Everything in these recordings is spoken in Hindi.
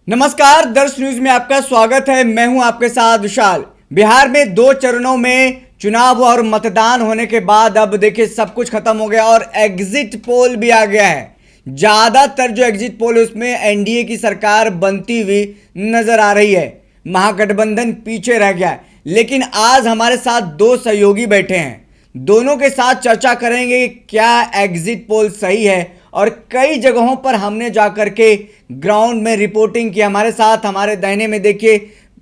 नमस्कार, दर्श न्यूज में आपका स्वागत है। मैं हूं आपके साथ विशाल। बिहार में 2 चरणों में चुनाव और मतदान होने के बाद अब देखिए सब कुछ खत्म हो गया और एग्जिट पोल भी आ गया है। ज्यादातर जो एग्जिट पोल है उसमें एनडीए की सरकार बनती हुई नजर आ रही है। महागठबंधन पीछे रह गया है। लेकिन आज हमारे साथ 2 सहयोगी बैठे हैं, दोनों के साथ चर्चा करेंगे कि क्या एग्जिट पोल सही है और कई जगहों पर हमने जाकर के ग्राउंड में रिपोर्टिंग की। हमारे साथ हमारे दाहिने में देखिए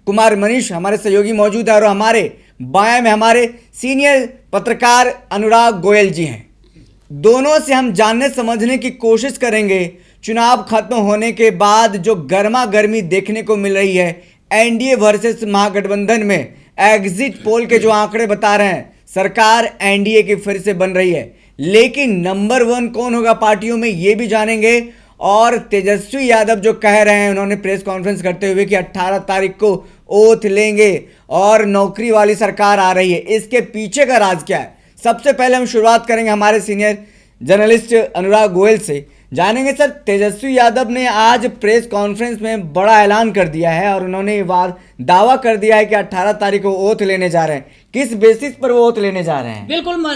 कुमार मनीष हमारे सहयोगी मौजूद है और हमारे बाएं में हमारे सीनियर पत्रकार अनुराग गोयल जी हैं। दोनों से हम जानने समझने की कोशिश करेंगे चुनाव खत्म होने के बाद जो गर्मा गर्मी देखने को मिल रही है एनडीए वर्सेस महागठबंधन में। एग्जिट पोल के जो आंकड़े बता रहे हैं सरकार एनडीए की फिर से बन रही है, लेकिन नंबर 1 कौन होगा पार्टियों में ये भी जानेंगे। और तेजस्वी यादव जो कह रहे हैं, उन्होंने प्रेस कॉन्फ्रेंस करते हुए कि 18 तारीख को ओथ लेंगे और नौकरी वाली सरकार आ रही है, इसके पीछे का राज क्या है। सबसे पहले हम शुरुआत करेंगे हमारे सीनियर जर्नलिस्ट अनुराग गोयल से। जानेंगे सर, तेजस्वी यादव ने आज प्रेस कॉन्फ्रेंस में बड़ा ऐलान कर दिया है और उन्होंने दावा कर दिया है कि 18 तारीख को ओथ लेने जा रहे हैं। किस बेसिस पर वो ओथ लेने जा रहे हैं? बिल्कुल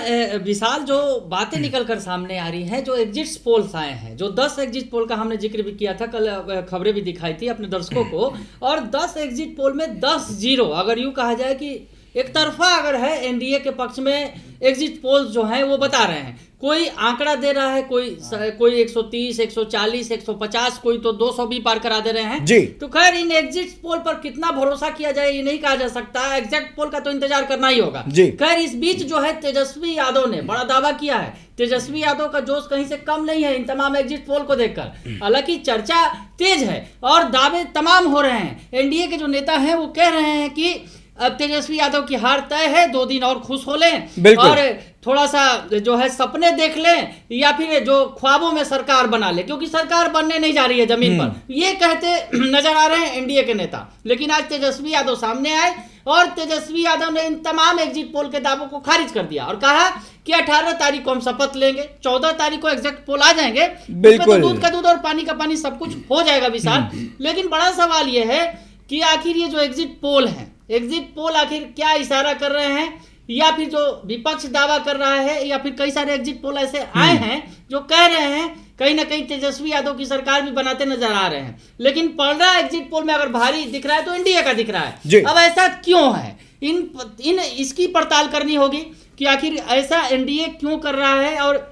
विशाल, जो बातें निकल कर सामने आ रही हैं, जो एग्जिट पोल्स आए हैं, जो 10 एग्जिट पोल का हमने जिक्र भी किया था, कल खबरें भी दिखाई थी अपने दर्शकों को, और 10 एग्जिट पोल में 10-0 अगर यूं कहा जाए कि एक तरफा अगर है एनडीए के पक्ष में एग्जिट पोल्स जो हैं वो बता रहे हैं। कोई आंकड़ा दे रहा है, कोई 130, 140, 150, कोई तो 200 भी पार करा दे रहे हैं जी। तो खैर इन एग्जिट पोल पर कितना भरोसा किया जाए ये नहीं कहा जा सकता। एग्जैक्ट पोल का तो इंतजार करना ही होगा जी। खैर इस बीच जो है तेजस्वी यादव ने बड़ा दावा किया है। तेजस्वी यादव का जोश कहीं से कम नहीं है इन तमाम एग्जिट पोल को देखकर। हालांकि चर्चा तेज है और दावे तमाम हो रहे हैं। एनडीए के जो नेता हैं वो कह रहे हैं कि अब तेजस्वी यादव की हार तय है, 2 दिन और खुश हो लें और थोड़ा सा जो है सपने देख लें या फिर जो ख्वाबों में सरकार बना ले, क्योंकि सरकार बनने नहीं जा रही है जमीन पर। ये कहते नजर आ रहे हैं एनडीए के नेता। लेकिन आज तेजस्वी यादव सामने आए और तेजस्वी यादव ने इन तमाम एग्जिट पोल के दावों को खारिज कर दिया और कहा कि 18 तारीख को हम शपथ लेंगे, 14 तारीख को एग्जैक्ट पोल आ जाएंगे, तो दूध का दूध और पानी का पानी सब कुछ हो जाएगा विशाल। लेकिन बड़ा सवाल यह है कि आखिर ये जो एग्जिट पोल है, एग्जिट पोल आखिर क्या इशारा कर रहे हैं, या फिर जो विपक्ष दावा कर रहा है, या फिर कई सारे एग्जिट पोल ऐसे आए हैं जो कह रहे हैं कहीं ना कहीं तेजस्वी यादव की सरकार भी बनाते नजर आ रहे हैं। लेकिन पलड़ा एग्जिट पोल में अगर भारी दिख रहा है तो एनडीए का दिख रहा है। अब ऐसा क्यों है, इसकी पड़ताल करनी होगी कि आखिर ऐसा एनडीए क्यों कर रहा है। और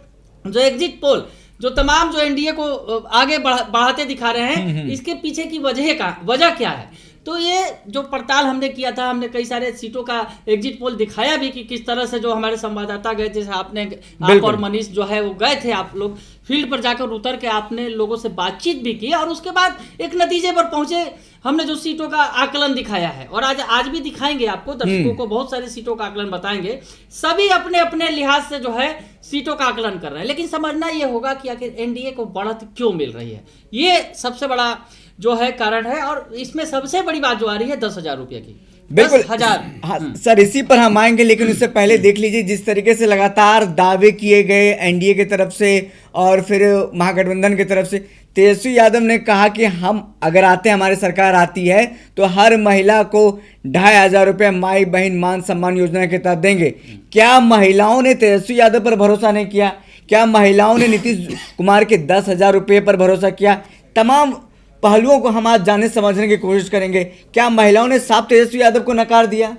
जो एग्जिट पोल जो तमाम जो एनडीए को आगे बढ़ाते दिखा रहे हैं, इसके पीछे की वजह क्या है। तो ये जो पड़ताल हमने किया था, हमने कई सारे सीटों का एग्जिट पोल दिखाया भी कि किस तरह से जो हमारे संवाददाता गए, जैसे आप और मनीष जो है वो गए थे, आप लोग फील्ड पर जाकर उतर के आपने लोगों से बातचीत भी की और उसके बाद एक नतीजे पर पहुंचे। हमने जो सीटों का आकलन दिखाया है और आज भी दिखाएंगे आपको, दर्शकों को बहुत सारी सीटों का आकलन बताएंगे। सभी अपने अपने लिहाज से जो है सीटों का आकलन कर रहे हैं, लेकिन समझना यह होगा कि आखिर एनडीए को बढ़त क्यों मिल रही है, ये सबसे बड़ा जो है कारण है। और इसमें सबसे बड़ी बात जो आ रही है 10,000 रुपये की, बिल्कुल 10,000। हाँ सर, इसी पर हम आएंगे, लेकिन उससे पहले देख लीजिए जिस तरीके से लगातार दावे किए गए एनडीए की तरफ से और फिर महागठबंधन की तरफ से। तेजस्वी यादव ने कहा कि हम अगर आते हैं, हमारी सरकार आती है तो हर महिला को 2,500 रुपये माई बहन मान सम्मान योजना के तहत देंगे। क्या महिलाओं ने तेजस्वी यादव पर भरोसा नहीं किया? क्या महिलाओं ने नीतीश कुमार के 10,000 रुपये पर भरोसा किया? तमाम पहलुओं को हम आज जानने समझने की कोशिश करेंगे। क्या महिलाओं ने साफ तेजस्वी यादव को नकार दिया?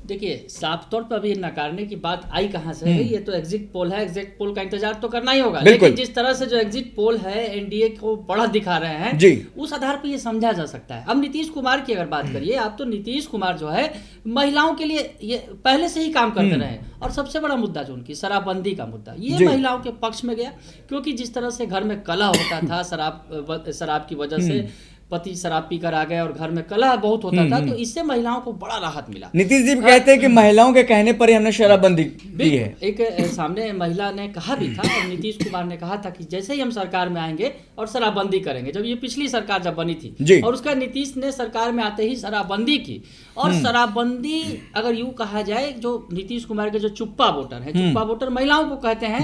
देखिए, साफ तौर पर अभी नकारने की बात आई कहां से है। ये तो एग्जिट पोल है, एग्जिट पोल का इंतजार तो करना ही होगा। लेकिन जिस तरह से जो एग्जिट पोल है एनडीए को बड़ा दिखा रहे हैं जी, उस आधार पर ये समझा जा सकता है। अब नीतीश कुमार की अगर बात करिए आप, तो नीतीश कुमार जो है महिलाओं के लिए ये पहले से ही काम करते रहे और सबसे बड़ा मुद्दा जो उनकी शराबबंदी का मुद्दा, ये महिलाओं के पक्ष में गया। क्योंकि जिस तरह से घर में कलह होता था शराब की वजह से, पति शराब पीकर आ गए और घर में कलह बहुत होता था, तो इससे महिलाओं को बड़ा राहत मिला। नीतीश जी कहते हैं कि महिलाओं के कहने पर ही हमने शराबबंदी की है। एक सामने महिला ने कहा भी था और नीतीश कुमार ने कहा था कि जैसे ही हम सरकार में आएंगे और शराबबंदी करेंगे, जब ये पिछली सरकार जब बनी थी और उसका नीतीश ने सरकार में आते ही शराबबंदी की। और शराबबंदी अगर यूं कहा जाए, जो नीतीश कुमार के जो चुप्पा वोटर है, चुप्पा वोटर महिलाओं को कहते हैं,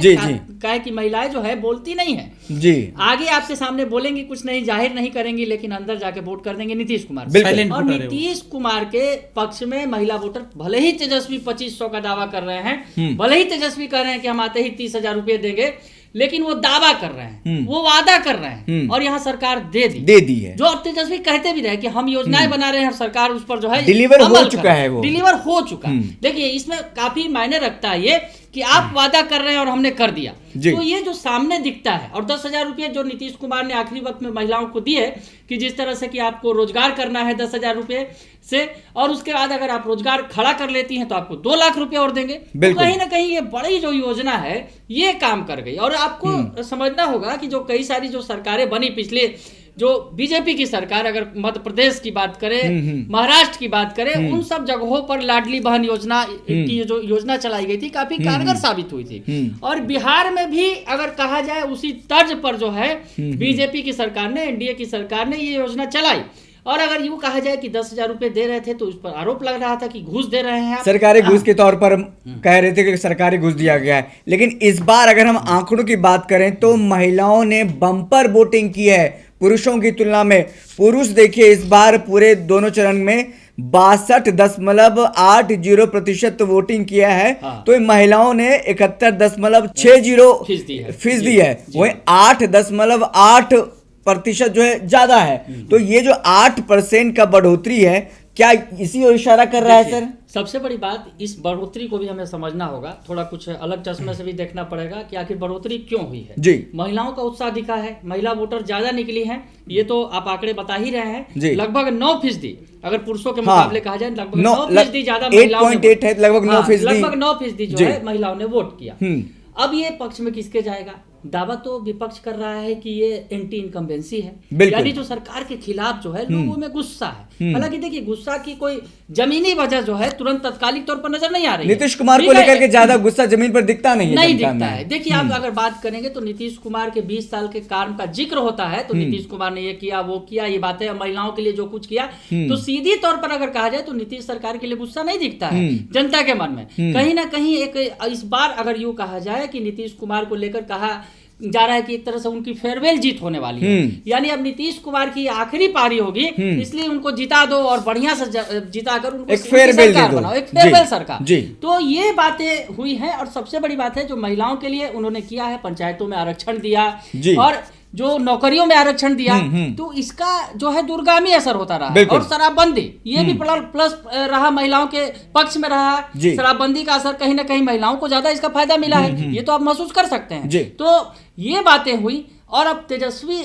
कहे कि महिलाएं जो है बोलती नहीं है जी, आगे आपके सामने बोलेंगी, कुछ नहीं जाहिर नहीं करेंगी, लेकिन अंदर जाके वोट कर देंगे नीतीश कुमार बिल्कुल। Silent और voter है वो। नीतीश कुमार के पक्ष में महिला वोटर भले ही तेजस्वी 2500 का दावा कर रहे हैं, भले ही तेजस्वी कह रहे हैं कि हम आते ही 30,000 रुपये देंगे, लेकिन वो दावा कर रहे हैं, वो वादा कर रहे हैं और यहाँ सरकार दे दी है। जो अब तेजस्वी कहते भी रहे कि हम योजनाएं बना रहे हैं और सरकार उस पर जो है डिलीवर हो अमल कर चुका है वो। डिलीवर हो चुका। देखिए इसमें काफी मायने रखता है ये कि आप वादा कर रहे हैं और हमने कर दिया, जी। तो ये जो सामने दिखता है। और 10,000 रुपये जो नीतीश कुमार ने आखिरी वक्त में महिलाओं को दिए कि जिस तरह से कि आपको रोजगार करना है 10,000 रुपये से, और उसके बाद अगर आप रोजगार खड़ा कर लेती हैं तो आपको 2 लाख रुपए और देंगे। तो कहीं ना कहीं ये बड़ी जो योजना है ये काम कर गई। और आपको समझना होगा कि जो कई सारी जो सरकारें बनी पिछले, जो बीजेपी की सरकार, अगर मध्य प्रदेश की बात करें, महाराष्ट्र की बात करें, उन सब जगहों पर लाडली बहन योजना की जो योजना चलाई गई थी काफी कारगर साबित हुई थी। और बिहार में भी अगर कहा जाए उसी तर्ज पर जो है बीजेपी की सरकार ने, एनडीए की सरकार ने ये योजना चलाई। और अगर यूं कहा जाए कि 10,000 रुपए दे रहे थे तो उस पर आरोप लग रहा था कि घूस दे रहे हैं आप। सरकारी घूस के तौर पर कह रहे थे कि सरकारी घूस दिया गया है, लेकिन इस बार अगर हम आंकड़ों की बात करें तो महिलाओं ने बम्पर वोटिंग की है पुरुषों की तुलना में। पुरुष देखिए इस बार पूरे दोनों चरण में 62.80% वोटिंग किया है। तो महिलाओं ने 71.60% फीसदी है, वही 8.8% जो है ज्यादा है। तो ये जो 8% का बढ़ोतरी है, क्या इसी ओर इशारा कर रहा है सर? सबसे बड़ी बात, इस बढ़ोतरी को भी हमें समझना होगा, थोड़ा कुछ अलग चश्मे से भी देखना पड़ेगा कि आखिर बढ़ोतरी क्यों हुई है। जी। महिलाओं का उत्साह दिखा है, महिला वोटर ज्यादा निकली हैं, ये तो आप आंकड़े बता ही रहे हैं। जी। लगभग 9%, अगर पुरुषों के हाँ। मुकाबले कहा जाए लगभग 9% ज्यादा महिलाओं ने 8.8 है, लगभग 9%। लगभग 9% जो है महिलाओं ने वोट किया। हम्म। अब ये पक्ष में किसके जाएगा? दावा तो विपक्ष कर रहा है कि ये एंटी इनकम्बेंसी है, बिल्कुल। यानी जो सरकार के खिलाफ जो है लोगों में गुस्सा है। हालांकि देखिए गुस्सा की कोई जमीनी वजह जो है तुरंत तत्कालिक तौर पर नजर नहीं आ रही है। नीतीश कुमार को ठीक है? लेकर के ज्यादा गुस्सा जमीन पर दिखता नहीं है, नहीं जनता दिखता में। है। देखिए आप अगर बात करेंगे तो नीतीश कुमार के 20 साल के काम का जिक्र होता है तो नीतीश कुमार ने ये किया वो किया, ये बातें महिलाओं के लिए जो कुछ किया, तो सीधी तौर पर अगर कहा जाए तो नीतीश सरकार के लिए गुस्सा नहीं दिखता है जनता के मन में। कहीं ना कहीं एक इस बार अगर यूं कहा जाए कि नीतीश कुमार को लेकर कहा जा रहा है कि एक तरह से उनकी फेयरवेल जीत होने वाली है, यानी अब नीतीश कुमार की आखिरी पारी होगी, इसलिए उनको जिता दो और बढ़िया से जिताकर उनको एक फेयरवेल सरकार बनाओ, एक फेयरवेल सरकार। जी। तो ये बातें हुई हैं। और सबसे बड़ी बात है जो महिलाओं के लिए उन्होंने किया है, पंचायतों में आरक्षण दिया जी। और जो नौकरियों में आरक्षण दिया, तो इसका जो है दूरगामी असर होता रहा है। बिल्कुल। और शराबबंदी ये भी प्लस रहा, महिलाओं के पक्ष में रहा। जी। शराबबंदी का असर कहीं ना कहीं महिलाओं को ज्यादा इसका फायदा मिला है, ये तो आप महसूस कर सकते हैं। जी। तो ये बातें हुई। और अब तेजस्वी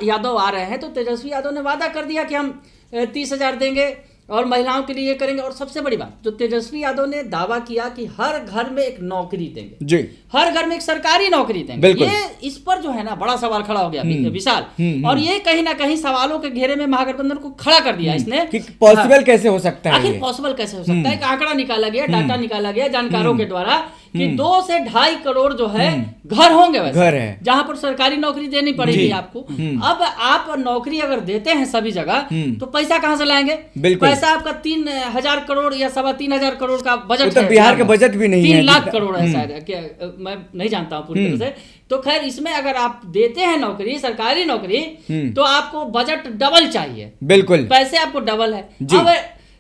यादव आ रहे हैं, तो तेजस्वी यादव ने वादा कर दिया कि हम 30,000 देंगे और महिलाओं के लिए ये करेंगे। और सबसे बड़ी बात जो तेजस्वी यादव ने दावा किया कि हर घर में एक नौकरी देंगे, जी। हर घर में एक सरकारी नौकरी देंगे। बिल्कुल। ये इस पर जो है ना बड़ा सवाल खड़ा हो गया विशाल, और ये कहीं ना कहीं सवालों के घेरे में महागठबंधन को खड़ा कर दिया इसने कि पॉसिबल कैसे हो सकता है आखिर ये? पॉसिबल कैसे हो सकता है? एक आंकड़ा निकाला गया, डाटा निकाला गया जानकारों के द्वारा कि 2 से 2.5 करोड़ जो है घर होंगे वैसे, घर है जहां पर सरकारी नौकरी देनी पड़ेगी आपको। अब आप नौकरी अगर देते हैं सभी जगह तो पैसा कहां से लाएंगे? बिल्कुल। पैसा आपका 3,000 करोड़ या 3,500 करोड़ का बजट तो है। बिहार का बजट भी नहीं है। 3 लाख करोड़ है शायद, क्या मैं नहीं जानता हूं पूरी तरह से। तो खैर इसमें अगर आप देते हैं नौकरी, सरकारी नौकरी, तो आपको बजट डबल चाहिए, बिल्कुल पैसे आपको डबल है। अब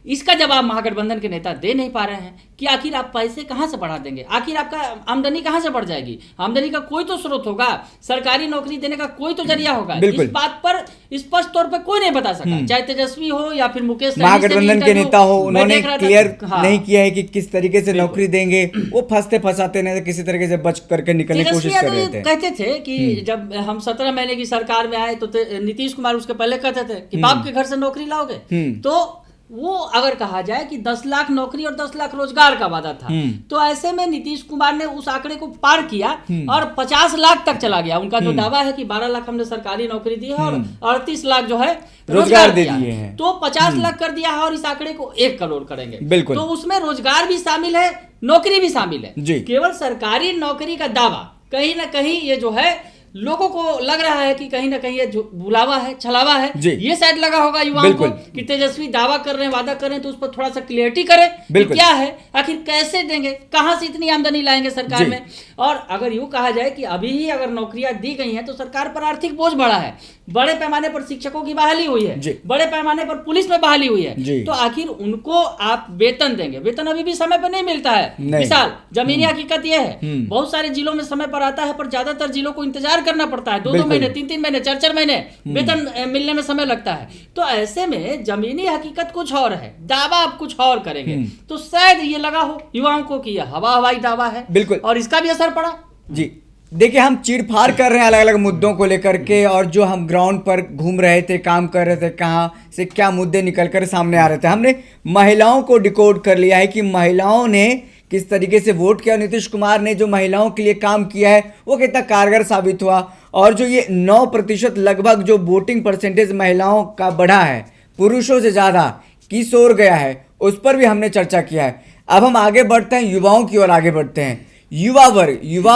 इसका जवाब महागठबंधन के नेता दे नहीं पा रहे हैं कि आखिर आप पैसे कहां से बढ़ा देंगे, आखिर आपका आमदनी कहां से बढ़ जाएगी? आमदनी का कोई तो स्रोत होगा, सरकारी नौकरी देने का कोई तो जरिया होगा। इस बात पर स्पष्ट तौर पे कोई नहीं बता सका, चाहे तेजस्वी हो या फिर मुकेश सहनी महागठबंधन के नेता हो, उन्होंने क्लियर हाँ। नहीं किया है कि किस तरीके से नौकरी देंगे। वो फंसते फंसाते नहीं, किसी तरीके से बच करके निकलने की कोशिश कर रहे थे। कहते थे कि जब हम 17 महीने की सरकार में आए तो नीतीश कुमार उसके पहले कहते थे कि बाप के घर से नौकरी लाओगे। तो वो अगर कहा जाए कि 10 लाख नौकरी और 10 लाख रोजगार का वादा था, तो ऐसे में नीतीश कुमार ने उस आंकड़े को पार किया और 50 लाख तक चला गया। उनका जो दावा है कि 12 लाख हमने सरकारी नौकरी दी है और 38 लाख जो है रोजगार दे दिए हैं, तो 50 लाख कर दिया है और इस आंकड़े को 1 करोड़ करेंगे। बिल्कुल। तो उसमें रोजगार भी शामिल है, नौकरी भी शामिल है। केवल सरकारी नौकरी का दावा कहीं ना कहीं ये जो है लोगों को लग रहा है कि कहीं ना कहीं ये जो बुलावा है, छलावा है, ये शायद लगा होगा युवाओं को कि तेजस्वी दावा कर रहे हैं, वादा कर रहे हैं, तो उस पर थोड़ा सा क्लियरिटी करें कि क्या है, आखिर कैसे देंगे, कहां से इतनी आमदनी लाएंगे सरकार में। और अगर यूं कहा जाए कि अभी ही अगर नौकरियां दी गई हैं तो सरकार पर आर्थिक बोझ बढ़ा है, बड़े पैमाने पर शिक्षकों की बहाली हुई जी। है, बड़े पैमाने पर पुलिस में बहाली हुई जी। है, तो आखिर उनको आप वेतन देंगे? वेतन अभी भी समय पर नहीं मिलता है। नहीं। मिसाल जमीनी हकीकत यह है, बहुत सारे जिलों में समय पर आता है, पर ज्यादातर जिलों को इंतजार करना पड़ता है, 2-2 महीने, 3-3 महीने, 4-4 महीने वेतन मिलने में समय लगता है। तो ऐसे में जमीनी हकीकत कुछ और है, दावा आप कुछ और करेंगे, तो शायद ये लगा हो युवाओं को कि यह हवाई दावा है, बिल्कुल, और इसका भी असर पड़ा। जी देखिए, हम चीड़-फाड़ कर रहे हैं अलग अलग मुद्दों को लेकर के, और जो हम ग्राउंड पर घूम रहे थे, काम कर रहे थे, कहाँ से क्या मुद्दे निकल कर सामने आ रहे थे। हमने महिलाओं को डिकोड कर लिया है कि महिलाओं ने किस तरीके से वोट किया, नीतीश कुमार ने जो महिलाओं के लिए काम किया है वो कितना कारगर साबित हुआ, और जो ये 9% लगभग जो वोटिंग परसेंटेज महिलाओं का बढ़ा है, पुरुषों से ज़्यादा किस ओर गया है, उस पर भी हमने चर्चा किया है। अब हम आगे बढ़ते हैं, युवाओं की ओर आगे बढ़ते हैं। युवा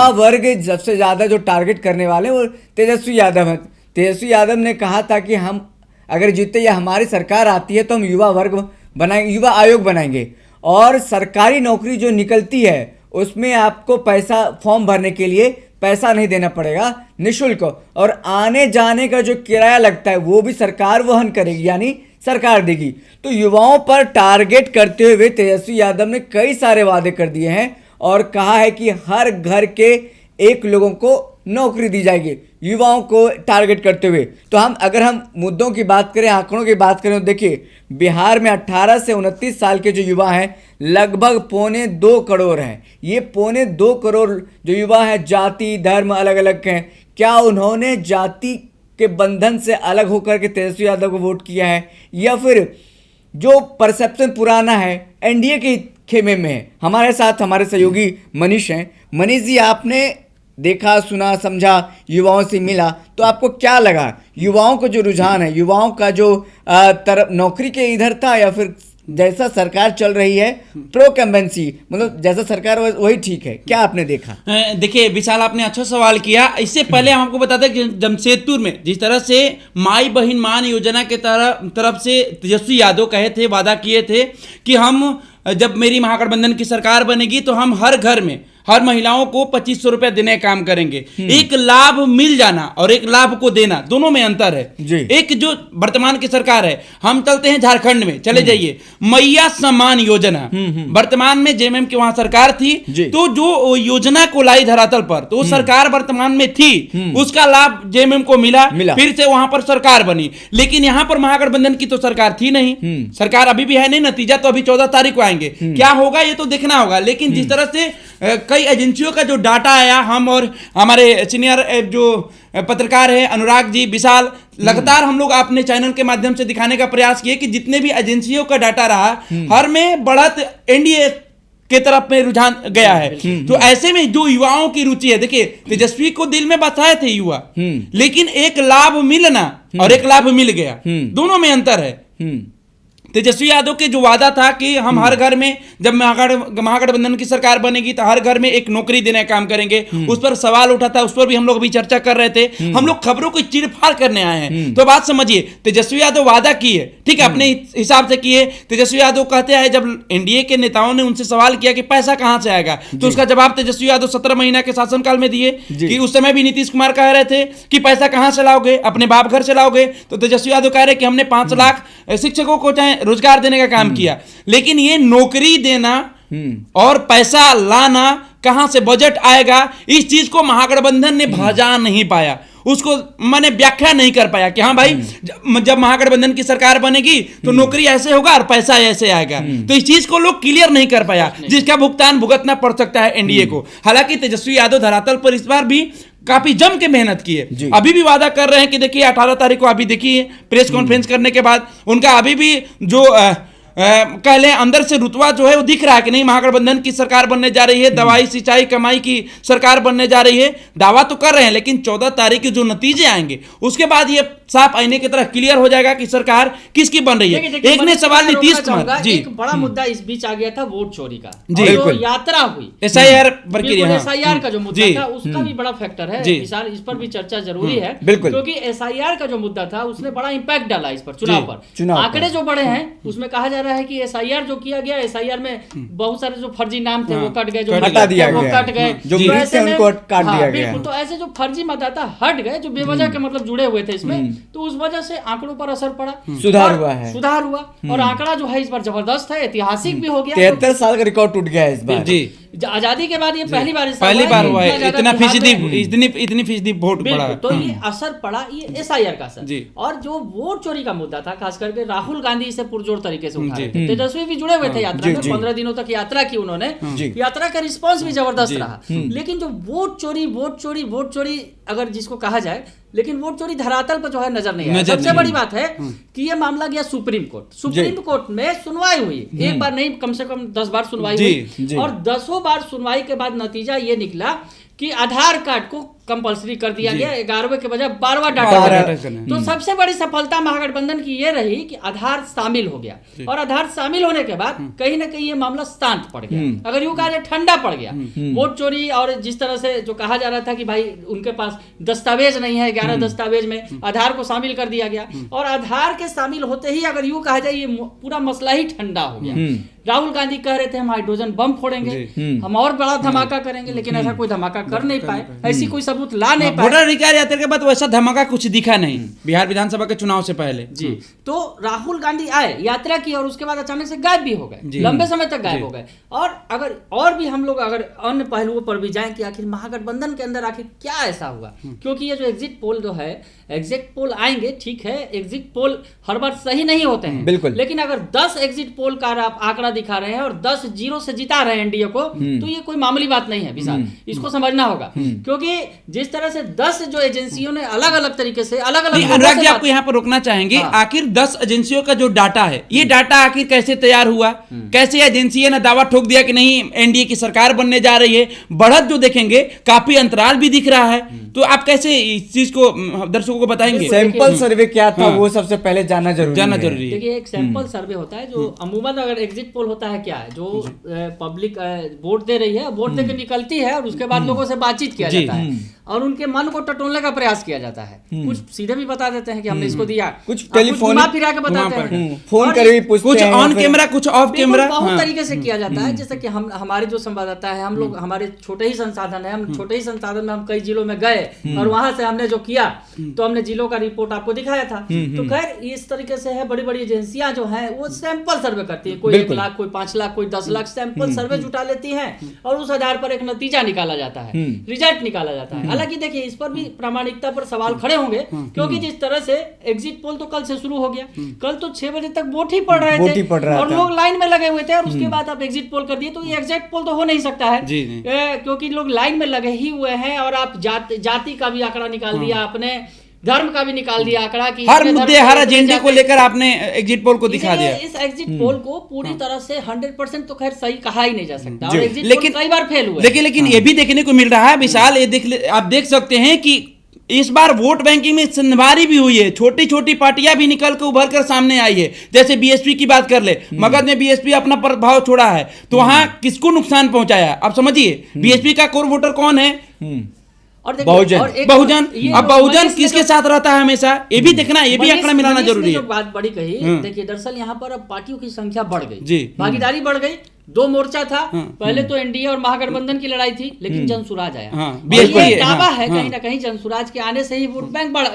वर्ग सबसे ज़्यादा जो टारगेट करने वाले वो तेजस्वी यादव हैं। तेजस्वी यादव ने कहा था कि हम अगर जीते या हमारी सरकार आती है तो हम युवा वर्ग बनाएंगे, युवा आयोग बनाएंगे, और सरकारी नौकरी जो निकलती है उसमें आपको पैसा, फॉर्म भरने के लिए पैसा नहीं देना पड़ेगा, निःशुल्क, और आने जाने का जो किराया लगता है वो भी सरकार वहन करेगी, यानी सरकार देगी। तो युवाओं पर टारगेट करते हुए तेजस्वी यादव ने कई सारे वादे कर दिए हैं और कहा है कि हर घर के 1 लोगों को नौकरी दी जाएगी, युवाओं को टारगेट करते हुए। तो अगर हम मुद्दों की बात करें, आंकड़ों की बात करें, तो देखिए बिहार में 18 से 29 साल के जो युवा हैं लगभग 2.25 करोड़ हैं। ये 2.25 करोड़ जो युवा हैं जाति धर्म अलग अलग हैं। क्या उन्होंने जाति के बंधन से अलग होकर के तेजस्वी यादव को वोट किया है, या फिर जो परसेप्शन पुराना है एनडीए के खेमे में है? हमारे साथ हमारे सहयोगी मनीष हैं। मनीष जी, आपने देखा, सुना, समझा, युवाओं से मिला, तो आपको क्या लगा? युवाओं का जो रुझान है, युवाओं का जो तरफ नौकरी के इधर था, या फिर जैसा सरकार चल रही है प्रो कैम्पेंसी, मतलब जैसा सरकार वही ठीक है? क्या आपने देखा? देखिए विशाल, आपने अच्छा सवाल किया। इससे पहले हम आपको बता दें कि जमशेदपुर में जिस तरह से माई बहन मान योजना के तरफ से तेजस्वी यादव कहे थे, वादा किए थे कि हम जब मेरी महागठबंधन की सरकार बनेगी तो हम हर घर में हर महिलाओं को 2500 रुपया देने का काम करेंगे। एक लाभ मिल जाना और एक लाभ को देना, दोनों में अंतर है जी। एक जो वर्तमान की सरकार है, हम चलते हैं झारखंड में, चले जाइए, मैया सम्मान योजना, वर्तमान में जेएमएम की वहां सरकार थी, तो जो योजना को लाई धरातल पर, तो सरकार वर्तमान में थी, उसका लाभ जेएमएम को मिला, फिर से वहां पर सरकार बनी। लेकिन यहां पर महागठबंधन की तो सरकार थी नहीं, सरकार अभी भी है नहीं, नतीजा तो अभी 14 तारीख को आएंगे, क्या होगा ये तो देखना होगा। लेकिन जिस तरह से कई एजेंसियों का जो डाटा आया, हम और हमारे सीनियर जो पत्रकार है अनुराग जी, विशाल, लगातार हम लोग अपने चैनल के माध्यम से दिखाने का प्रयास किए कि जितने भी एजेंसियों का डाटा रहा, हर में बढ़त एनडीए के तरफ में रुझान गया है। तो ऐसे में जो युवाओं की रुचि है, देखिए तेजस्वी को दिल में बसाए थे युवा, लेकिन एक लाभ मिलना और एक लाभ मिल गया, दोनों में अंतर है। तेजस्वी यादव के जो वादा था कि हम हर घर में, जब महागठबंधन की सरकार बनेगी तो हर घर में एक नौकरी देने का काम करेंगे, उस पर सवाल उठा था, उस पर भी हम लोग अभी चर्चा कर रहे थे। हम लोग खबरों को चीड़-फाड़ करने आए हैं, तो बात समझिए, तेजस्वी यादव वादा किए, ठीक है, अपने हिसाब से किए। तेजस्वी यादव कहते हैं, जब एनडीए के नेताओं ने उनसे सवाल किया कि पैसा कहां से आएगा, तो उसका जवाब तेजस्वी यादव 17 महीना के शासनकाल में दिए कि उस समय भी नीतीश कुमार कह रहे थे कि पैसा कहां से लाओगे, अपने बाप घर से लाओगे। तो तेजस्वी यादव कह रहे कि हमने 5 लाख शिक्षकों को चाहे रोजगार देने का काम किया, लेकिन ये नौकरी देना और पैसा लाना कहां से बजट आएगा, इस चीज को महागठबंधन ने भजा नहीं पाया, उसको मैंने व्याख्या नहीं कर पाया कि हाँ भाई जब महागठबंधन की सरकार बनेगी तो नौकरी ऐसे होगा और पैसा ऐसे आएगा। तो इस चीज को लोग क्लियर नहीं कर पाया, जिसका भुगतान भुगतना पड़ सकता है एनडीए को। हालांकि तेजस्वी यादव धरातल पर इस बार भी काफी जम के मेहनत की है, अभी भी वादा कर रहे हैं कि देखिए 18 तारीख को अभी देखिए प्रेस कॉन्फ्रेंस करने के बाद उनका अभी भी जो कह लें अंदर से रुतबा जो है वो दिख रहा है कि नहीं, महागठबंधन की सरकार बनने जा रही है, दवाई सिंचाई कमाई की सरकार बनने जा रही है। दावा तो कर रहे हैं, लेकिन 14 तारीख के जो नतीजे आएंगे उसके बाद ये साफ आईने की तरह क्लियर हो जाएगा कि सरकार किसकी बन रही है। एक ने सवाल नीतीश कुमार जी, एक बड़ा मुद्दा इस बीच आ गया था वोट चोरी का, जो यात्रा हुई एसआईआर प्रक्रिया, एसआईआर का जो मुद्दा था उसका भी बड़ा फैक्टर है विशाल, इस पर भी चर्चा जरूरी है, क्योंकि एसआईआर का जो मुद्दा था उसने बड़ा इंपैक्ट डाला इस पर, चुनाव पर। आंकड़े जो बड़े हैं उसमें कहा जा रहा है कि एसआईआर जो किया गया, एसआईआर में बहुत सारे जो फर्जी नाम थे वो कट गए, जो हटा दिया वो गया, कट गए, जो उनको काट दिया गया। तो ऐसे जो फर्जी मतदाता हट गए, जो बेवजह के मतलब जुड़े हुए थे इसमें, तो उस वजह से आंकड़ों पर असर पड़ा, सुधार और हुआ है। सुधार हुआ और आंकड़ा जो है इस बार जबरदस्त है, ऐतिहासिक भी हो गया। 73 साल का रिकॉर्ड टूट गया है इस बार। जी, आजादी के बाद ये पहली बार हुआ है ज्यादा इतना बिहार फीसदी, में- इतनी फीसदी वोट पड़ा। तो ये असर पड़ा, ये SIR का असर। जी। और जो वोट चोरी का मुद्दा था, खास करके राहुल गांधी इसे पुरजोर तरीके से उठा जी। रहे थे। तेजस्वी भी जुड़े हुए थे यात्रा में, जी। 15 दिनों तक यात्रा की उन्होंने। जी। यात्रा का रिस्पांस भी जबरदस्त रहा, लेकिन जो वोट चोरी अगर जिसको कहा जाए, लेकिन वोट चोरी धरातल पर जो है नजर नहीं आया। नजर सबसे नहीं बड़ी बात है कि ये मामला गया सुप्रीम कोर्ट में सुनवाई हुई, एक बार नहीं कम से कम 10 बार सुनवाई जी, हुई, और 10 बार सुनवाई के बाद नतीजा ये निकला कि आधार कार्ड को कंपलसरी कर दिया गया, 11वें के बजाय 12वां डाटा डाटा। तो सबसे बड़ी सफलता महागठबंधन की ये रही कि आधार शामिल हो गया, और आधार शामिल होने के बाद कहीं ना कहीं ये मामला शांत पड़ गया, अगर यूं कहा जाए ठंडा पड़ गया। वोट चोरी और जिस तरह से जो कहा जा रहा था कि भाई उनके पास दस्तावेज नहीं है, 11 दस्तावेज में आधार को शामिल कर दिया गया, और आधार के शामिल होते ही अगर यूं कहा जाए ये पूरा मसला ही ठंडा हो गया। राहुल गांधी कह रहे थे हम हाइड्रोजन बम फोड़ेंगे, हम और बड़ा धमाका करेंगे, लेकिन ऐसा कोई धमाका कर नहीं पाए, ऐसी कोई सबूत ला नहीं पाए। वोटर अधिकार यात्रा के बाद वैसा धमाका कुछ दिखा नहीं बिहार विधानसभा के चुनाव से पहले। जी, तो राहुल गांधी आए, यात्रा की, और उसके बाद अचानक से गायब भी हो गए, लंबे समय तक गायब हो गए। और अगर और भी हम लोग अगर अन्य पहलुओं पर भी जाएं कि आखिर महागठबंधन के अंदर आखिर क्या ऐसा हुआ, क्योंकि ये जो एग्जिट पोल जो है, एग्जिट पोल आएंगे, ठीक है, एग्जिट पोल हर बार सही नहीं होते हैं, बिल्कुल, लेकिन अगर 10 एग्जिट पोल का आप आंकड़ा दिखा रहे हैं और 10 जीरो से जिता रहे हैं एनडीए को, तो ये कोई मामूली बात नहीं है विशाल, इसको समझना होगा। क्योंकि जिस तरह से 10 जो एजेंसियों ने अलग अलग तरीके से अलग अलग अनुराग जी आपको यहाँ पर रोकना चाहेंगे, आखिर 10 एजेंसियों का जो डाटा है, ये डाटा आखिर कैसे तैयार हुआ, कैसे एजेंसी ने दावा ठोक दिया कि नहीं एनडीए की सरकार बनने जा रही है, बढ़त जो देखेंगे काफी अंतराल भी दिख रहा है, तो आप कैसे इस चीज को दर्शकों को बताएंगे? सैंपल सर्वे क्या था वो सबसे पहले जानना जरूरी है। देखिए, एक सैंपल सर्वे होता है जो अमूमन, अगर एग्जिट पोल होता है क्या है, जो पब्लिक वोट दे रही है, वोट दे के निकलती है, और उसके बाद लोगों से बातचीत किया जाता है और उनके मन को टटोलने का प्रयास किया जाता है। कुछ सीधे भी बता देते हैं कि हमने इसको दिया, कुछ टेलीफोन फिरा के बताते हैं, फोन करके भी पूछते कुछ हैं, ऑन कैमरा कुछ ऑफ कैमरा, बहुत तरीके से किया जाता है। जैसे कि हम हमारे जो संवाददाता है, हम लोग, हमारे छोटे ही संसाधन है, हम छोटे ही संसाधन में हम कई जिलों में गए और वहां से हमने जो किया, तो हमने जिलों का रिपोर्ट आपको दिखाया था। तो खैर इस तरीके से है, बड़ी बड़ी एजेंसियां जो हैं वो सैंपल सर्वे करती है, कोई 1 लाख, कोई 5 लाख, कोई 10 लाख सैंपल सर्वे जुटा लेती है, और उस आधार पर एक नतीजा निकाला जाता है, रिजल्ट निकाला जाता है। हालांकि देखिए, इस पर भी प्रामाणिकता पर सवाल खड़े होंगे, क्योंकि जिस तरह से एग्जिट पोल तो कल से शुरू हो गया, कल तो 6 बजे तक वोट ही पड़ रहे थे और लोग लाइन में लगे हुए थे, और उसके बाद आप एग्जिट पोल कर दिए, तो ये एग्जिट पोल तो हो नहीं सकता है, क्योंकि लोग लाइन में लगे ही हुए हैं। और आप जाति का भी आंकड़ा निकाल दिया, अपने धर्म का भी निकाल दिया आंकड़ा, कि हर मुद्दे, हर एजेंडे को लेकर आपने एग्जिट पोल को दिखा दिया। इस एग्जिट पोल को पूरी तरह से 100% तो खैर सही कहा ही नहीं जा सकता, और एग्जिट पोल कई बार फेल हुए। लेकिन ये भी देखने को मिल रहा है विशाल, ये आप देख सकते हैं कि इस बार वोट बैंकिंग में संधवारी भी हुई है, छोटी छोटी पार्टियां भी निकल कर उभर कर सामने आई है। जैसे बीएसपी की बात कर ले, मगध में बीएसपी अपना प्रभाव छोड़ा है, तो वहां किसको नुकसान पहुंचाया आप समझिए। बीएसपी का कोर वोटर कौन है? और बहुजन। अब बहुजन किसके साथ रहता है हमेशा, ये भी देखना, ये भी आंकड़ा मिलाना जरूरी है। जो बात बड़ी कही, देखिए दरअसल यहाँ पर अब पार्टियों की संख्या बढ़ गई, भागीदारी बढ़ गई, 2 मोर्चा था, पहले तो एनडीए और महागठबंधन की लड़ाई थी, लेकिन जनसुराज आया, ये दावा है कहीं ना कहीं जनसुराज के आने से ही वोट बैंक बढ़ा,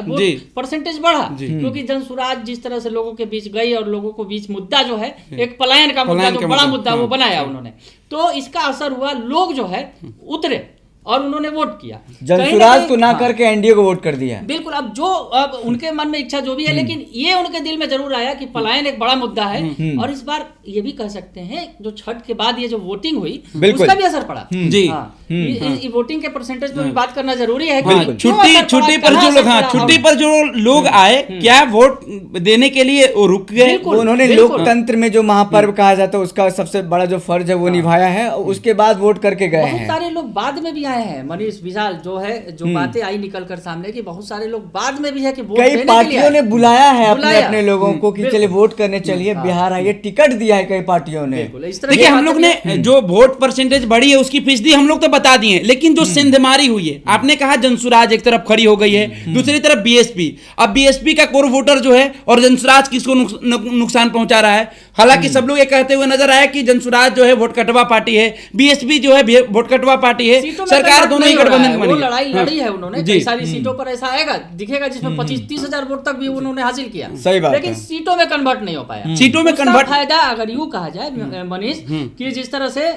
परसेंटेज बढ़ा, क्योंकि जनसुराज जिस तरह से लोगों के बीच गई और लोगों को बीच मुद्दा जो है, एक पलायन का मुद्दा, जो बड़ा मुद्दा वो बनाया उन्होंने, तो इसका असर हुआ, लोग जो है उतरे और उन्होंने वोट किया, जनसुराज को ना करके एनडीए को वोट कर दिया। बिल्कुल, अब उनके मन में इच्छा जो भी है, लेकिन ये उनके दिल में जरूर आया कि पलायन एक बड़ा मुद्दा है, और इस बार ये भी कह सकते हैं जो छठ के बाद ये जो वोटिंग हुई, उसका भी असर पड़ा। जी, वोटिंग के परसेंटेज पर भी बात करना जरूरी है। छुट्टी पर जो लोग आए, क्या वोट देने के लिए रुक गए? उन्होंने लोकतंत्र में जो महापर्व कहा जाता है उसका सबसे बड़ा जो फर्ज है वो निभाया है, उसके बाद वोट करके गए हैं। बहुत सारे लोग बाद में भी आए हैं, मनीष विशाल, जो है जो बातें आई निकल कर सामने की, बहुत सारे लोग बाद में भी है कि वोट देने के लिए, कई पार्टियों ने बुलाया है अपने लोगों को कि चलिए वोट करने चलिए, बिहार आइए, टिकट दिया है कई पार्टियों ने। देखिए, हम लोग ने जो वोट परसेंटेज बढ़ी है उसकी फीसदी हम लोग तो बता दिए, लेकिन जो सिंधमारी हुई है, आपने कहा जनसुराज एक तरफ खड़ी हो गई है, दूसरी तरफ बीएसपी। अब बीएसपी का कोर वोटर जो है और जनसुराज किसको नुकसान पहुंचा रहा है? हालांकि सब लोग ये कहते हुए नजर आए कि जनसुराज जो है वोट कटवा पार्टी है, बीएसपी जो है वोट कटवा पार्टी है। सरकार दोनों ही गठबंधन वो बनी है। लड़ाई हाँ। लड़ी है उन्होंने, जी। कई सारी सीटों पर ऐसा आएगा दिखेगा जिसमें 25-30 हजार वोट तक भी उन्होंने हासिल किया, सही बात लेकिन है। सीटों में कन्वर्ट नहीं हो पाया। सीटों में उसका कन्वर्ट फायदा अगर यूं कहा जाए मनीष कि जिस तरह से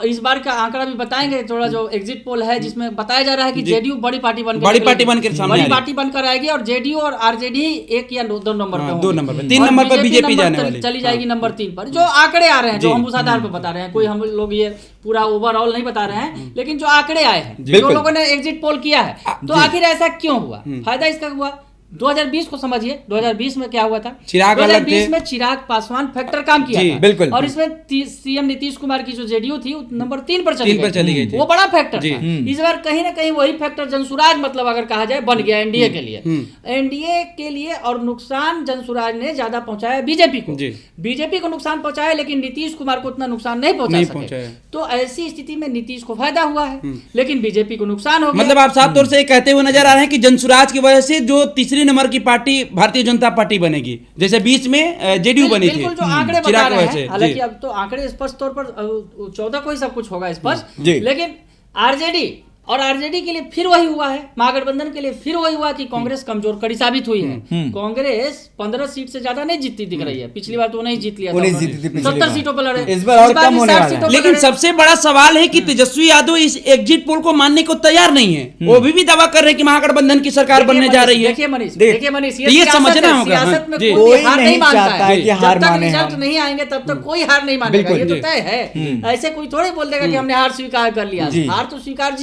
इस बार का आंकड़ा भी बताएंगे थोड़ा, जो एग्जिट पोल है जिसमें बताया जा रहा है कि जेडीयू बड़ी पार्टी बनकर सामने बड़ी आ रही। पार्टी बनकर आएगी और जेडीयू और आरजेडी 1 या 2 नंबर पे हाँ, होंगे। 2 नंबर पे, 3 और नंबर पर बीजेपी नंबर जाने वाली। चली जाएगी नंबर 3 पर। जो आंकड़े आ रहे हैं, जो हम उस आधार पर बता रहे हैं, कोई हम लोग ये पूरा ओवरऑल नहीं बता रहे हैं, लेकिन जो आंकड़े आए हैं, जो बिल्कुल। लोगों ने एग्जिट पोल किया है, तो आखिर ऐसा क्यों हुआ? फायदा इसका हुआ 2020 को समझिए। 2020 में क्या हुआ था? चिराग अलग थे। 2020 में चिराग पासवान फैक्टर काम किया जी, था। बिल्कुल। और इसमें सीएम नीतीश कुमार की जो जेडीयू थी नंबर 3 पर चली 3 पर चली गई थी। वो बड़ा फैक्टर जी। था। इस बार कहीं ना कहीं वही फैक्टर जनसुराज, मतलब अगर कहा जाए, बन गया एनडीए के लिए। एनडीए के लिए, और नुकसान जनसुराज ने ज्यादा पहुंचाया बीजेपी को। जी। बीजेपी को नुकसान पहुंचाया, लेकिन नीतीश कुमार को उतना नुकसान नहीं पहुंचा सके। तो ऐसी स्थिति में नीतीश को फायदा हुआ है, लेकिन बीजेपी को नुकसान हो गया। मतलब आप साफ तौर से कहते हुए नजर आ रहे हैं कि जनसुराज की वजह से जो तीसरी नंबर की पार्टी भारतीय जनता पार्टी बनेगी, जैसे बीच में जेडीयू बनी थी। बिल्कुल, जो आंकड़े बता चिराग रहे वजह से, हैं, हालांकि जी। अब तो आंकड़े स्पष्ट तौर पर 14 को ही सब कुछ होगा स्पष्ट, जी। लेकिन आरजेडी और आरजेडी के लिए फिर वही हुआ है, महागठबंधन के लिए फिर वही हुआ कि कांग्रेस कमजोर कड़ी साबित हुई है। कांग्रेस 15 सीट से ज्यादा नहीं जीतती दिख रही है। पिछली बार तो नहीं जीत लिया था, उन्हें जीती थी पिछली 70 बार। सीटों पर लड़े। इस बार और कम भी होने 60 वाला है। सीटों पर लेकिन लड़े। सबसे बड़ा सवाल है कि तेजस्वी यादव इस एग्जिट पोल को मानने को तैयार नहीं है। वो भी दावा कर रहे हैं कि महागठबंधन की सरकार बनने जा रही है। देखिए मनीष, देख- देखिए मनीष, ये सियासत समझना है, होगा, सियासत हाँ, में जी। कोई कोई हार नहीं नहीं मानता चाहता है है कि हार जब तक माने रिजल्ट हम। नहीं आएंगे तब तक कोई हार नहीं मानेगा। बिल्कुल, ये तो जी। तय है। ऐसे कोई थोड़ी बोल देगा कि हमने हार स्वीकार कर लिया। जी। हार तो स्वीकार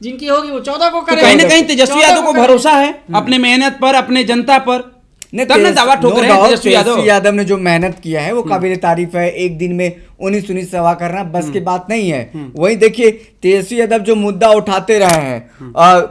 जिनकी होगी वो 14 को तो करेगा। कहीं ना कहीं तेजस्वी 14 यादव को करेगा। भरोसा है अपने मेहनत पर, अपने जनता पर, नहीं, तब ना दावा ठोक रहे हैं तेजस्वी तेजस्वी यादव ने जो मेहनत किया है वो काबिल तारीफ है। एक दिन में 19 सभा करना बस की बात नहीं है। वहीं देखिए तेजस्वी यादव जो मुद्दा उठाते रहे हैं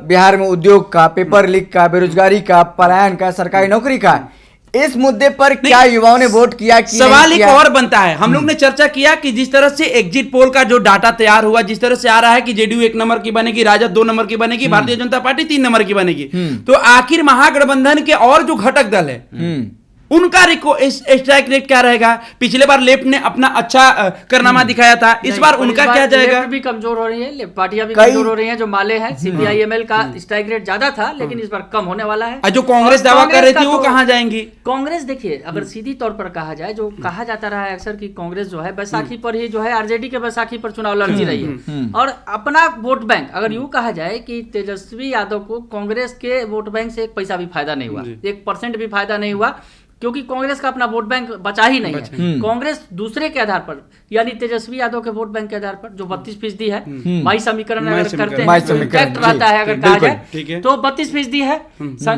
बिहार में उद्योग का, पेपर लीक का, बेरोजगारी का, पलायन का, सरकारी नौकरी का, इस मुद्दे पर क्या युवाओं ने वोट किया कि सवाल नहीं एक किया? और बनता है। हम लोग ने चर्चा किया कि जिस तरह से एग्जिट पोल का जो डाटा तैयार हुआ, जिस तरह से आ रहा है कि जेडीयू 1 नंबर की बनेगी, राजद 2 नंबर की बनेगी, भारतीय जनता पार्टी 3 नंबर की बनेगी, तो आखिर महागठबंधन के और जो घटक दल है उनका स्ट्राइक रेट क्या रहेगा? पिछले बार लेफ्ट ने अपना अच्छा कारनामा दिखाया था, इस बार नहीं, उनका क्या जाएगा? लेफ्ट भी कमजोर हो रही है, पार्टियां भी कई- कमजोर हो रही हैं। जो माले हैं, सीपीआईएमएल का स्ट्राइक रेट ज्यादा था, लेकिन इस बार कम होने वाला है। जो कांग्रेस और दावा कर कांग्रेस रही का थी वो तो- कहां जाएंगी? कांग्रेस देखिए, अगर सीधी तौर पर कहा जाए, जो कहा जाता रहा है अक्सर कि कांग्रेस जो है बैसाखी पर ही जो है आरजेडी के बैसाखी पर चुनाव लड़ती रही है। और अपना वोट बैंक, अगर यूं कहा जाए कि तेजस्वी यादव को कांग्रेस के वोट बैंक से 1 पैसा भी फायदा नहीं हुआ, 1% भी फायदा नहीं हुआ, क्योंकि कांग्रेस का अपना वोट बैंक बचा ही नहीं है। कांग्रेस दूसरे के आधार पर, यानी तेजस्वी यादव के वोट बैंक के आधार पर जो 32% है, माई समीकरण माई अगर समीकरण, करते माई हैं, समीकरण, इम्पैक्ट रहता है अगर कहा बिल्कुल, ठीक है। जाए, तो 32% है।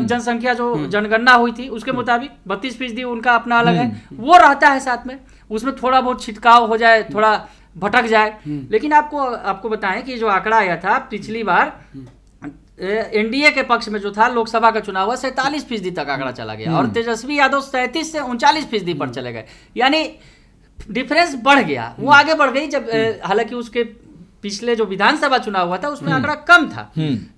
जनसंख्या जो जनगणना हुई थी उसके मुताबिक 32% उनका अपना अलग है, वो रहता है साथ में। उसमें थोड़ा बहुत छिटकाव हो जाए, थोड़ा भटक जाए। लेकिन आपको बताएं कि जो आंकड़ा आया था पिछली बार एनडीए के पक्ष में जो था, लोकसभा का चुनाव हुआ, 47% तक आंकड़ा चला गया और तेजस्वी यादव 37 से 39% पर चले गए। यानी डिफरेंस बढ़ गया, वो आगे बढ़ गई। जब हालांकि उसके पिछले जो विधानसभा चुनाव हुआ था उसमें आंकड़ा कम था।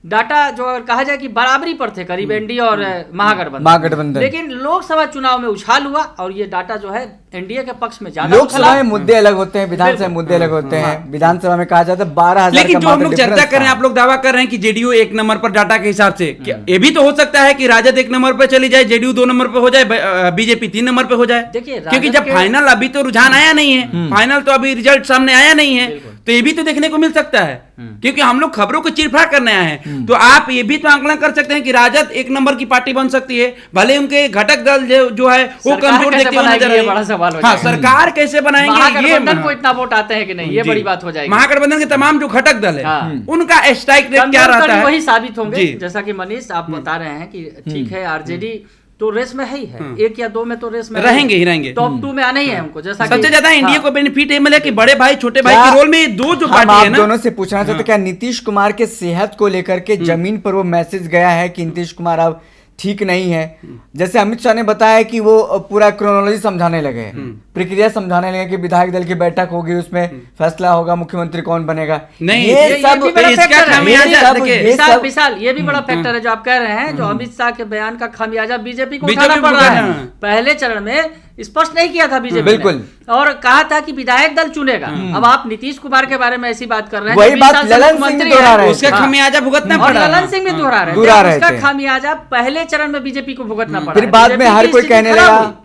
डाटा जो अगर कहा जाए कि बराबरी पर थे करीब एनडीए और महागठबंधन, लेकिन लोकसभा चुनाव में उछाल हुआ और ये डाटा जो है एनडीए के पक्ष में ज्यादा लोकसभा में मुद्दे अलग होते हैं, विधानसभा में मुद्दे अलग होते हैं। विधानसभा में कहा जाता है 12,000 लेकिन जो हम लोग चर्चा कर रहे हैं, आप लोग दावा कर रहे हैं कि जेडीयू 1 नंबर पर डाटा के हिसाब से, ये भी तो हो सकता है कि राजद 1 नंबर पर चली जाए, जेडीयू 2 नंबर पर हो जाए, बीजेपी 3 नंबर पर हो जाए। देखिए, क्योंकि जब फाइनल अभी तो रुझान आया नहीं है, फाइनल तो अभी रिजल्ट सामने आया नहीं है, तो ये भी तो देखने को मिल सकता है। क्योंकि हम लोग खबरों को चीरफाड़ करने आए हैं, तो आप ये भी तो आंकलन कर सकते हैं कि राजद 1 नंबर की पार्टी बन सकती है, भले उनके घटक दल जो है वो कमजोर देखते हुए नजर बड़ा सवाल हो हाँ, जाएगा। सरकार कैसे बनाएंगे, ये महागठबंधन को इतना वोट आते हैं कि नहीं, ये बड़ी बात हो जाएगी। महागठबंधन के तमाम जो घटक दल है हाँ। उनका स्ट्राइक रेट क्या रहता है, वही साबित होंगे। जी। जैसा कि मनीष आप बता रहे हैं कि ठीक है, आरजेडी तो रेस में है ही है, 1 या 2 में तो रेस में रहेंगे ही रहेंगे। टॉप 2 में आना ही है हमको। जैसा सबसे ज्यादा एनडीए को बेनिफिट ये मिला कि बड़े भाई छोटे भाई क्या के रोल में ये दो जो हम पार्टी आप है ना, दोनों से पूछना चाहते हैं, क्या नीतीश कुमार के सेहत को लेकर के जमीन पर वो मैसेज गया है कि नीतीश कुमार अब ठीक नहीं है? जैसे अमित शाह ने बताया कि वो पूरा क्रोनोलॉजी समझाने लगे, प्रक्रिया समझाने लगे कि विधायक दल की बैठक होगी, उसमें फैसला होगा, मुख्यमंत्री कौन बनेगा। नहीं, ये ये सब भी बड़ा इसका फैक्टर है। खामियाजा ये सब- देखिए, ये सब- विशाल ये भी बड़ा फैक्टर है जो आप कह रहे हैं। जो अमित शाह के बयान का खामियाजा बीजेपी को बीजेपी उठाना को पड़ रहा उठाना है। है। पहले चरण में स्पष्ट नहीं किया था बीजेपी बिल्कुल। ने, और कहा था कि विधायक दल चुनेगा। अब आप नीतीश कुमार के बारे में ऐसी बात कर रहे हैं, वही जो बात 20 साल से ललन सिंह मुख्यमंत्री भी दोहरा रहे हैं। थे। उसका खमियाजा भुगतना और पड़ा। ललन सिंह भी दोहरा रहे दोहरा थे, रहे उसका थे। खामियाजा पहले चरण में बीजेपी को भुगतना पड़ा। फिर बाद में हर कोई कहने लगा।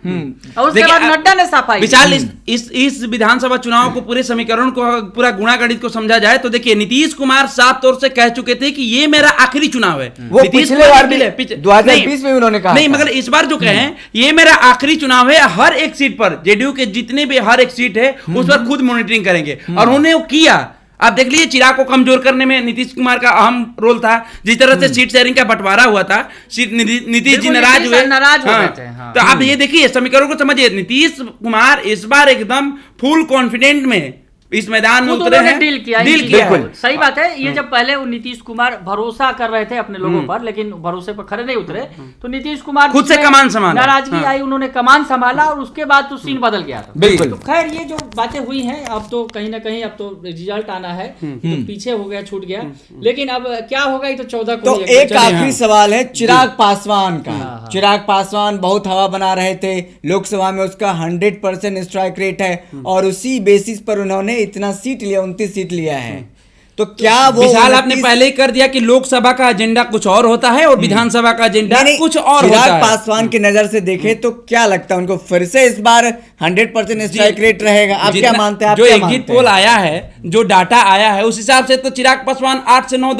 और उसके बाद नड्डा ने सफाई। विशाल, इस विधानसभा चुनाव को पूरे समीकरण को पूरा गुणागणित को समझा जाए तो देखिए, नीतीश कुमार साफ तौर से कह चुके थे कि ये मेरा आखिरी चुनाव है। वो नीतीश पिछले कुमार बार ने भी पीछे- 2020 में उन्होंने कहा नहीं, था। मगर इस बार जो कहे हैं ये मेरा आखिरी चुनाव है, हर एक सीट पर जेडीयू के जितने भी हर एक सीट है उस पर खुद मॉनिटरिंग करेंगे, और उन्होंने वो किया। आप देख लीजिए, चिराग को कमजोर करने में नीतीश कुमार का अहम रोल था। जिस तरह से सीट शेयरिंग का बंटवारा हुआ था, नीतीश जी बिल्कुल, नाराज नीतीश हुए। नाराज हो हाँ। गए थे, हाँ। तो आप ये देखिए, समीकरण को समझिए, नीतीश कुमार इस बार एकदम फुल कॉन्फिडेंट में इस मैदान में खुद उतरे उन्होंने हैं। डील किया डील इन किया चीजों है। को। सही बात है। ये जब पहले वो नीतीश कुमार भरोसा कर रहे थे अपने लोगों पर, लेकिन भरोसे पर खरे नहीं उतरे, तो नीतीश कुमार खुद से में कमान संभाला। नाराजगी हाँ। आई, उन्होंने कमान संभाला और उसके बाद तो सीन बदल गया था। बिल्कुल। तो खैर, ये जो बातें हुई हैं, अब तो कहीं ना कहीं अब तो रिजल्ट आना है, तो पीछे हो गया, छूट गया, लेकिन अब क्या होगा ये तो 14 को तो ही एक चलिए। आखिरी सवाल है चिराग पासवान का। हाँ। चिराग पासवान बहुत हवा बना रहे थे, लोकसभा में उसका 100% स्ट्राइक रेट है, और उसी बेसिस पर उन्होंने इतना सीट लिया, 29 सीट लिया है। तो क्या वो विशाल, आपने 29 पहले ही कर दिया कि लोकसभा का एजेंडा कुछ और होता है और विधानसभा का एजेंडा नहीं, कुछ और चिराग होता है। पासवान की नजर से देखे तो क्या लगता है उनको फिर से इस बार 100% स्ट्राइक रेट रहेगा? आप क्या जितना- मानते हैं? आप जो क्या एग्जिट मानते पोल हैं? आया है, जो डाटा आया है, उस हिसाब से तो चिराग पासवान 8 से 9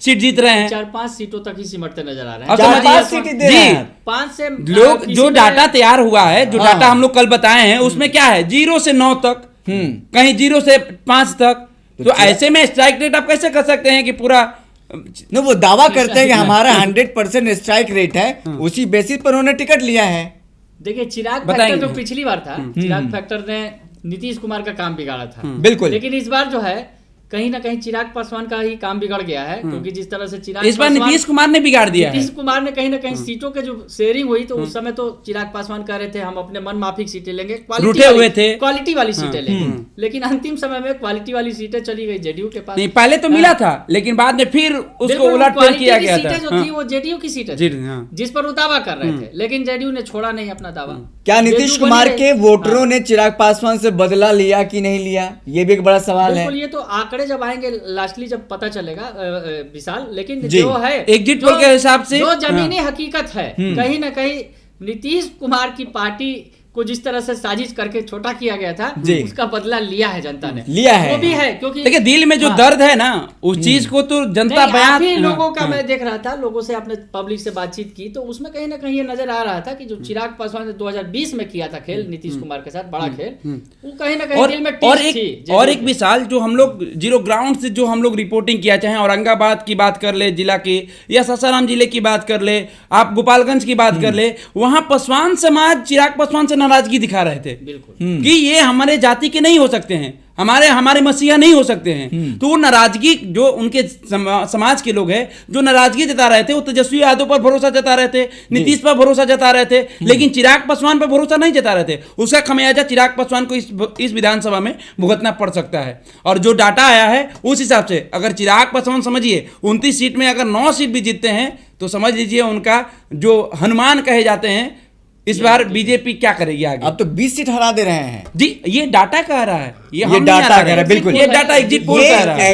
सीट जीत रहे हैं। 4-5 सीटों तक ही सिमटते नजर आ रहे अब हैं। समझिए, 4-5 सीटें दे रहे जी, हैं। 5 से लोग किसी जो में- डाटा तैयार हुआ है, जो हाँ। डाटा हम लोग कल बताए हैं, उसमें क्या है, 0 से 9 तक, कहीं 0 से 5 तक। तो ऐसे में स्ट्राइक रेट आप कैसे कर सकते हैं कि पूरा नहीं, वो दावा करते हैं कि हमारा 100% स्ट्राइक रेट है, उसी बेसिस पर उन्होंने टिकट लिया है। देखिए, चिराग फैक्टर बताएंगे। जो पिछली बार था, चिराग फैक्टर ने नीतीश कुमार का काम बिगाड़ा था। बिल्कुल। लेकिन इस बार जो है, कहीं ना कहीं चिराग पासवान का ही काम बिगड़ गया है, क्योंकि जिस तरह से चिराग इस बार पासवान- नीतीश कुमार ने बिगाड़ दिया है। नीतीश कुमार ने कहीं ना कहीं सीटों के जो शेयरिंग हुई, तो उस समय तो चिराग पासवान कह रहे थे हम अपने मन माफिक सीटें लेंगे, रूठे हुए थे। क्वालिटी वाली सीटें लेंगे, लेकिन अंतिम समय में क्वालिटी वाली सीटें चली गई जेडीयू के पास। नहीं, पहले तो मिला था, लेकिन बाद में फिर उसको बिल्कुल, उलट फेर क्वालिटी किया की गया सीटें था। जो हाँ। थी वो जेडीयू की सीटें जी, थी, हाँ। जिस पर वो दावा कर रहे थे, लेकिन जेडीयू ने छोड़ा नहीं अपना दावा। क्या नीतीश जेडीयू कुमार बनी के रही। वोटरों ने चिराग पासवान से बदला लिया कि नहीं लिया? ये भी एक बड़ा सवाल है। बिल्कुल, ये तो आंकड़े जब आएंगे लास्टली जब पता चलेगा विशाल, लेकिन जी। जो है एग्जिट पोल के हिसाब से- जो जमीनी हकीकत है, कहीं ना कहीं नीतीश कुमार की पार्टी को जिस तरह से साजिश करके छोटा किया गया था, जी। उसका बदला लिया है जनता ने। लिया है। वो भी है, क्योंकि देखिए, दिल में जो हाँ। दर्द है ना, उस चीज को तो जनता नहीं, बयान आप ही लोगों का हाँ। मैं देख रहा था, लोगों से आपने पब्लिक से बातचीत की, तो उसमें कहीं ना कहीं ये नजर आ रहा था कि जो चिराग पासवान ने 2020 में किया था खेल नीतीश कुमार के साथ, बड़ा खेल, वो कहीं ना कहीं दिल में टीस थी। और एक विशाल, जो हम लोग जीरो ग्राउंड से जो हम लोग रिपोर्टिंग किया, चाहे औरंगाबाद की बात कर ले जिला की, या सासाराम जिले की बात कर ले, आप गोपालगंज की बात कर ले, वहां पासवान समाज चिराग पासवान से नाराजगी दिखा रहे थे बिल्कुल। कि ये हमारे जाति के नहीं हो सकते हैं, हमारे मसीहा नहीं हो सकते हैं। तो वो नाराजगी जो उनके समाज के लोग हैं, जो नाराजगी जता रहे थे, वो तेजस्वी यादव पर भरोसा जता रहे थे, नीतीश पर भरोसा जता रहे थे, लेकिन चिराग पासवान पर भरोसा नहीं जता रहे थे। उसका खमियाजा चिराग पासवान को इस विधानसभा में भुगतना पड़ सकता है। और जो डाटा आया है उस हिसाब से, अगर चिराग पासवान समझिए 29 सीट में अगर 9 सीट भी जीतते हैं, तो समझ लीजिए उनका जो हनुमान कहे जाते हैं, इस बार बीजेपी क्या करेगी आगे। अब तो 20 सीट हरा दे रहे हैं। जी, ये डाटा कह रहा है, ये हम नहीं डाटा हरा कह रहा है, बिल्कुल। ये डाटा एग्जिट पोल ये कह रहा है।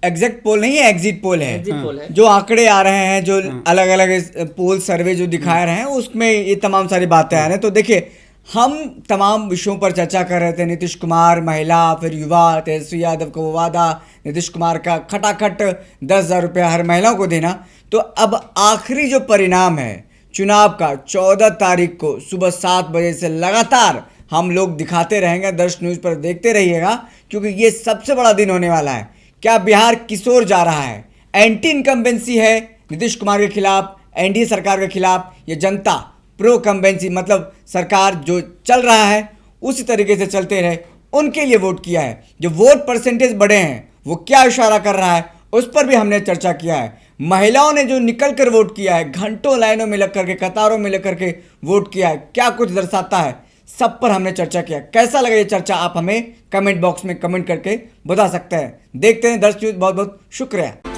एग्जैक्ट पोल नहीं है, एग्जिट पोल है। एग्जिट पोल है। जो आंकड़े आ रहे हैं, जो अलग अलग पोल सर्वे जो दिखा रहे हैं, उसमें ये तमाम सारी बातें आ रही हैं। तो देखिए, हम तमाम विषयों पर चर्चा कर रहे थे। नीतीश कुमार, महिला, फिर युवा, तेजस्वी यादव का वो वादा, नीतीश कुमार का खटाखट 10,000 रुपया हर महिलाओं को देना। तो अब आखिरी जो परिणाम है चुनाव का, 14 तारीख को सुबह 7 बजे से लगातार हम लोग दिखाते रहेंगे। दर्श न्यूज़ पर देखते रहिएगा, क्योंकि ये सबसे बड़ा दिन होने वाला है। क्या बिहार किस ओर जा रहा है? एंटी इनकम्बेंसी है नीतीश कुमार के खिलाफ, एनडीए सरकार के खिलाफ, ये जनता प्रो कम्बेंसी, मतलब सरकार जो चल रहा है उसी तरीके से चलते रहे, उनके लिए वोट किया है। जो वोट परसेंटेज बढ़े हैं वो क्या इशारा कर रहा है, उस पर भी हमने चर्चा किया है। महिलाओं ने जो निकल कर वोट किया है, घंटों लाइनों में लग करके, कतारों में लग करके वोट किया है, क्या कुछ दर्शाता है, सब पर हमने चर्चा किया। कैसा लगा ये चर्चा, आप हमें कमेंट बॉक्स में कमेंट करके बता सकते हैं। देखते हैं दर्श न्यूज़। बहुत बहुत शुक्रिया।